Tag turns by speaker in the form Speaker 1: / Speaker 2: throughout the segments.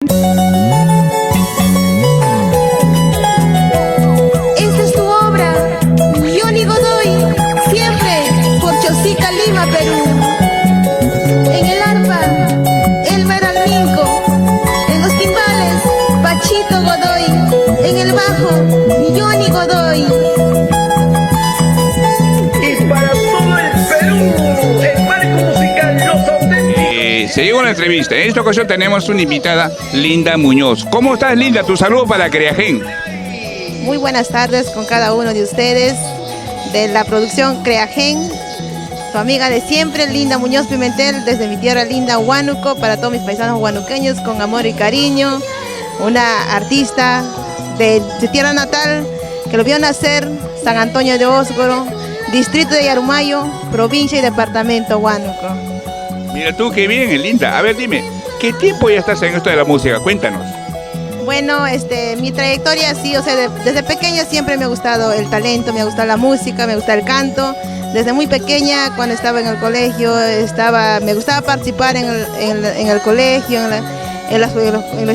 Speaker 1: Esta es tu obra, Johnny Godoy, siempre por Chosica, Lima, Perú. En el arpa, Elmer Alminco. En los timbales, Pachito Godoy. En el bajo, Johnny Godoy.
Speaker 2: Y para todo el Perú, el marco musical Los Auténticos.
Speaker 3: Se llegó a la entrevista. En esta ocasión tenemos una invitada, Linda Muñoz. ¿Cómo estás, Linda? Tu saludo para Creagen.
Speaker 4: Muy buenas tardes con cada uno de ustedes de la producción Creagen. Tu amiga de siempre, Linda Muñoz Pimentel, desde mi tierra linda, Huánuco, para todos mis paisanos huanuqueños, con amor y cariño. Una artista de tierra natal, que lo vio nacer, San Antonio de Ósgoro, distrito de Yarumayo, provincia y departamento Huánuco.
Speaker 3: Mira tú, qué bien, Linda. A ver, dime, ¿qué tiempo ya estás en esto de la música? Cuéntanos.
Speaker 4: Bueno, mi trayectoria sí, o sea, desde pequeña siempre me ha gustado el talento, me ha gustado la música, me gusta el canto. Desde muy pequeña, cuando estaba en el colegio, me gustaba participar en el colegio,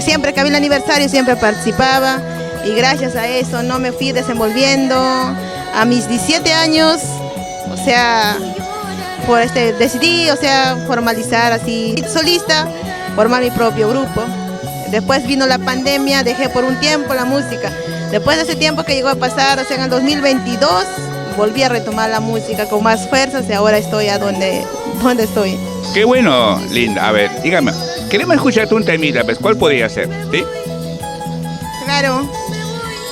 Speaker 4: siempre que había el aniversario siempre participaba, y gracias a eso no me fui desenvolviendo. A mis 17 años, o sea, decidí, o sea, formalizar así, solista, formar mi propio grupo. Después vino la pandemia, dejé por un tiempo la música. Después de ese tiempo que llegó a pasar, o sea, en el 2022, volví a retomar la música con más fuerzas y ahora estoy a donde estoy.
Speaker 3: Qué bueno, Linda. A ver, dígame, queremos escucharte un temita, pues, ¿cuál podría ser? ¿Sí?
Speaker 4: Claro,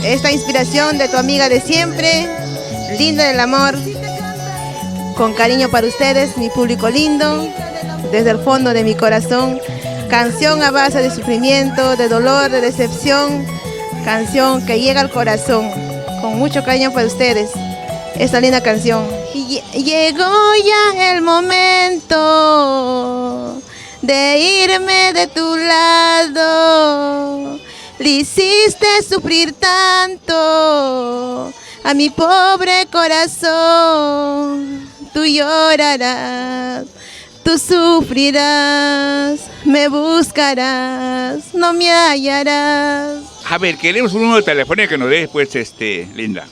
Speaker 4: esta inspiración de tu amiga de siempre, Linda del Amor, con cariño para ustedes, mi público lindo, desde el fondo de mi corazón. Canción a base de sufrimiento, de dolor, de decepción, canción que llega al corazón, con mucho cariño para ustedes, esta linda canción. Llegó ya el momento de irme de tu lado, le hiciste sufrir tanto a mi pobre corazón, tú llorarás. Tú sufrirás, me buscarás, no me hallarás.
Speaker 3: A ver, queremos un número de teléfono que nos des, pues, Linda.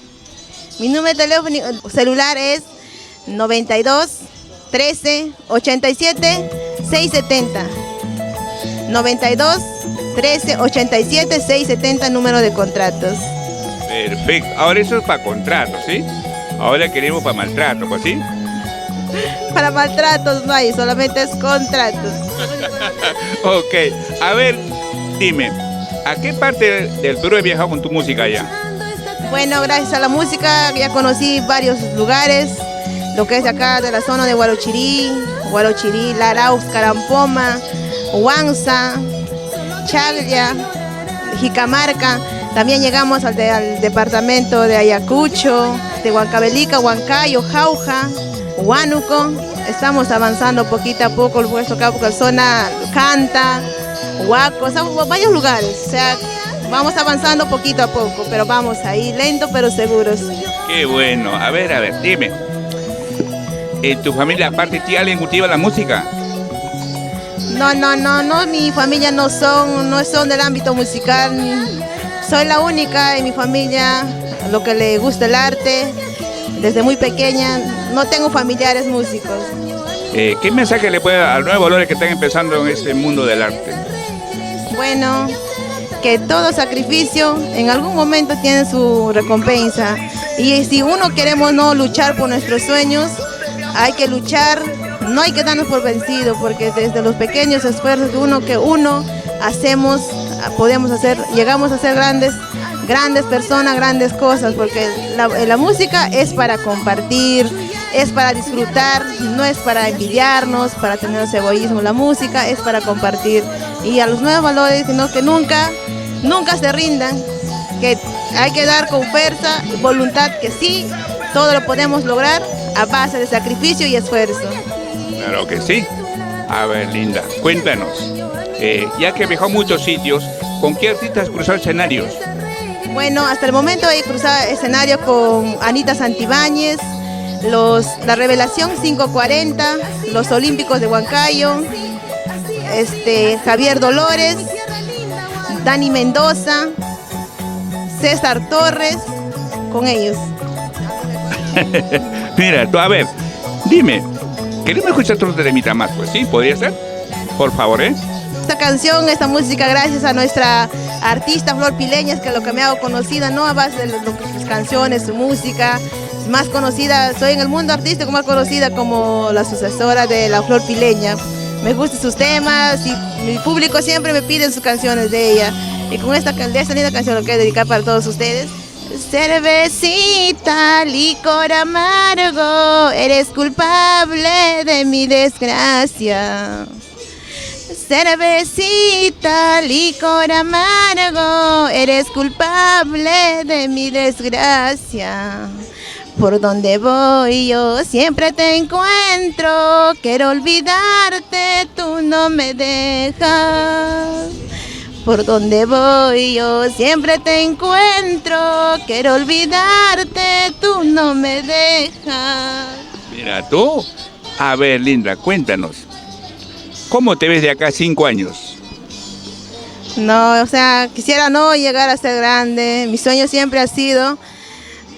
Speaker 4: Mi número de teléfono celular es 92 13 87 670. 92 13 87 670, número de contratos.
Speaker 3: Perfecto. Ahora eso es para contratos, ¿sí? Ahora queremos para maltrato, pues, ¿sí?
Speaker 4: Para maltratos no hay, solamente es contratos.
Speaker 3: Ok, a ver, dime, ¿a qué parte del Perú has viajado con tu música allá?
Speaker 4: Bueno, gracias a la música ya conocí varios lugares, lo que es acá de la zona de Huarochirí, Larauz, Carampoma, Huanza, Chaglia, Jicamarca. También llegamos al departamento de Ayacucho, de Huancavelica, Huancayo, Jauja, Huánuco. Estamos avanzando poquito a poco, puesto acá por la zona Canta, Huaco, estamos varios lugares, o sea, vamos avanzando poquito a poco, pero vamos ahí lento pero seguros.
Speaker 3: Qué bueno. A ver, dime, ¿en tu familia aparte de ti alguien cultiva la música?
Speaker 4: No, mi familia no son del ámbito musical, soy la única en mi familia lo que le gusta el arte. Desde muy pequeña, no tengo familiares músicos.
Speaker 3: ¿Qué mensaje le puede dar a los nuevos valores que están empezando en este mundo del arte?
Speaker 4: Bueno, que todo sacrificio en algún momento tiene su recompensa. Y si uno queremos no luchar por nuestros sueños, hay que luchar, no hay que darnos por vencido, porque desde los pequeños esfuerzos que uno hacemos, llegamos a ser grandes personas, grandes cosas, porque la música es para compartir, es para disfrutar, no es para envidiarnos, para tener ese egoísmo. La música es para compartir, y a los nuevos valores, sino que nunca se rindan, que hay que dar con fuerza, voluntad, que sí, todo lo podemos lograr a base de sacrificio y esfuerzo.
Speaker 3: Claro que sí. A ver, Linda, cuéntanos, ya que viajó a muchos sitios, ¿con qué artistas has cruzado escenarios?
Speaker 4: Bueno, hasta el momento he cruzado escenario con Anita Santibáñez, la Revelación 540, los Olímpicos de Huancayo, Javier Dolores, Dani Mendoza, César Torres, con ellos.
Speaker 3: Mira, tú, a ver, dime, queremos escuchar otro temita más, pues, ¿sí? ¿Podría ser? Por favor, ¿eh?
Speaker 4: Esta canción, esta música, gracias a nuestra artista Flor Pileña, es que lo que me hago conocida, no a base de sus canciones, su música, es más conocida, soy en el mundo artístico más conocida como la sucesora de la Flor Pileña. Me gustan sus temas y mi público siempre me pide sus canciones de ella. Y con esta linda canción lo quiero dedicar para todos ustedes. Cervecita, licor amargo, eres culpable de mi desgracia. Cervecita, licor amargo, eres culpable de mi desgracia. Por donde voy yo siempre te encuentro, quiero olvidarte, tú no me dejas. Por donde voy yo siempre te encuentro, quiero olvidarte, tú no me dejas.
Speaker 3: Mira, tú, a ver, Linda, cuéntanos, ¿cómo te ves de acá a 5 años?
Speaker 4: No, o sea, quisiera no llegar a ser grande, mi sueño siempre ha sido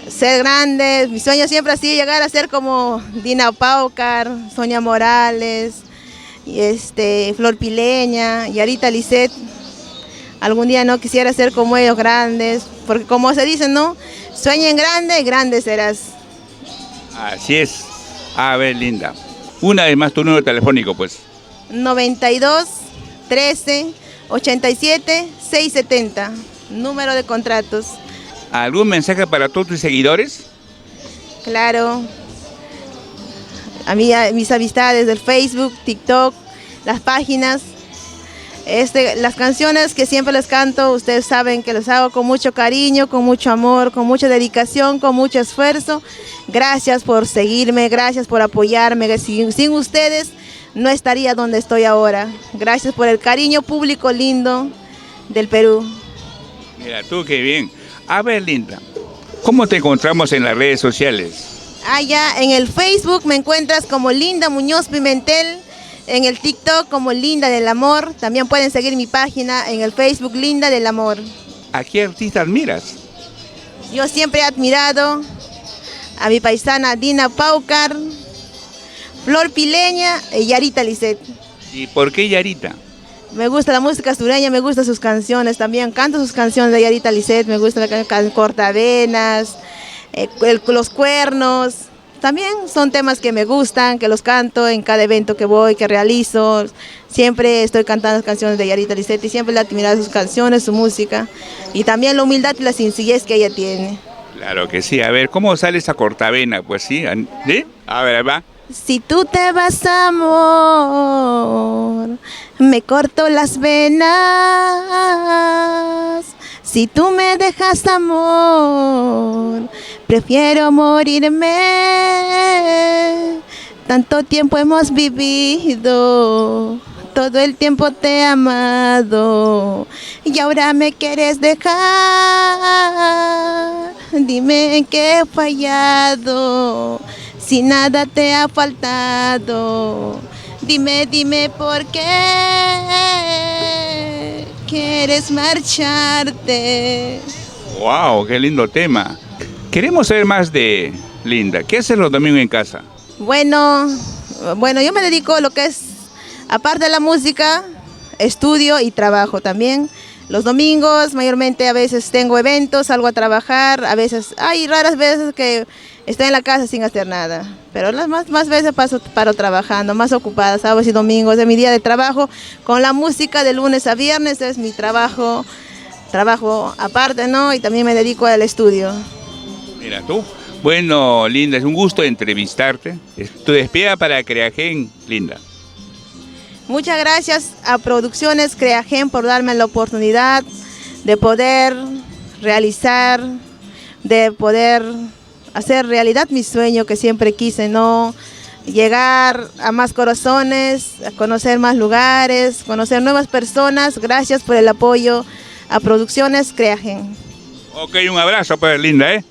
Speaker 4: ser grande, mi sueño siempre ha sido llegar a ser como Dina Paucar, Sonia Morales, Flor Pileña, Yarita Lisset. Algún día no quisiera ser como ellos grandes, porque como se dice, ¿no? Sueñen grande y grande serás.
Speaker 3: Así es. A ver, Linda, una vez más tu número telefónico, pues.
Speaker 4: 92 13 87 670, número de contratos.
Speaker 3: ¿Algún mensaje para todos tus seguidores?
Speaker 4: Claro, a mis amistades del Facebook, TikTok, las páginas. Las canciones que siempre les canto, ustedes saben que las hago con mucho cariño, con mucho amor, con mucha dedicación, con mucho esfuerzo. Gracias por seguirme, gracias por apoyarme. Sin ustedes no estaría donde estoy ahora. Gracias por el cariño público lindo del Perú.
Speaker 3: Mira, tú qué bien. A ver, Linda, ¿cómo te encontramos en las redes sociales?
Speaker 4: Allá en el Facebook me encuentras como Linda Muñoz Pimentel. En el TikTok como Linda del Amor. También pueden seguir mi página en el Facebook Linda del Amor.
Speaker 3: ¿A qué artista admiras?
Speaker 4: Yo siempre he admirado a mi paisana Dina Paucar, Flor Pileña y Yarita Lisset.
Speaker 3: ¿Y por qué Yarita?
Speaker 4: Me gusta la música sureña, me gustan sus canciones también. Canto sus canciones de Yarita Lisset, me gusta la canción Cortavenas, Los Cuernos. También son temas que me gustan, que los canto en cada evento que voy, que realizo. Siempre estoy cantando las canciones de Yarita Lisset y siempre le he admirado sus canciones, su música. Y también la humildad y la sencillez que ella tiene.
Speaker 3: Claro que sí. A ver, ¿cómo sale esa cortavena? Pues sí, ¿sí? A ver, va.
Speaker 4: Si tú te vas, amor, me corto las venas. Si tú me dejas, amor, prefiero morirme. Tanto tiempo hemos vivido, todo el tiempo te he amado y ahora me quieres dejar. Dime en qué he fallado, si nada te ha faltado. Dime por qué quieres marcharte.
Speaker 3: ¡Wow! ¡Qué lindo tema! Queremos saber más de Linda. ¿Qué haces los domingos en casa?
Speaker 4: Bueno, yo me dedico a lo que es, aparte de la música, estudio y trabajo también. Los domingos, mayormente a veces tengo eventos, salgo a trabajar, a veces, hay raras veces que estoy en la casa sin hacer nada. Pero las más veces paro trabajando, más ocupada, sábados y domingos, es mi día de trabajo. Con la música de lunes a viernes es mi trabajo aparte, ¿no? Y también me dedico al estudio.
Speaker 3: Mira tú. Bueno, Linda, es un gusto entrevistarte. Tu despedida para Creagen, Linda.
Speaker 4: Muchas gracias a Producciones Creagen por darme la oportunidad de poder realizar, de poder hacer realidad mi sueño que siempre quise, ¿no? Llegar a más corazones, a conocer más lugares, conocer nuevas personas. Gracias por el apoyo a Producciones Creagen.
Speaker 3: Ok, un abrazo, pues, Linda, ¿eh?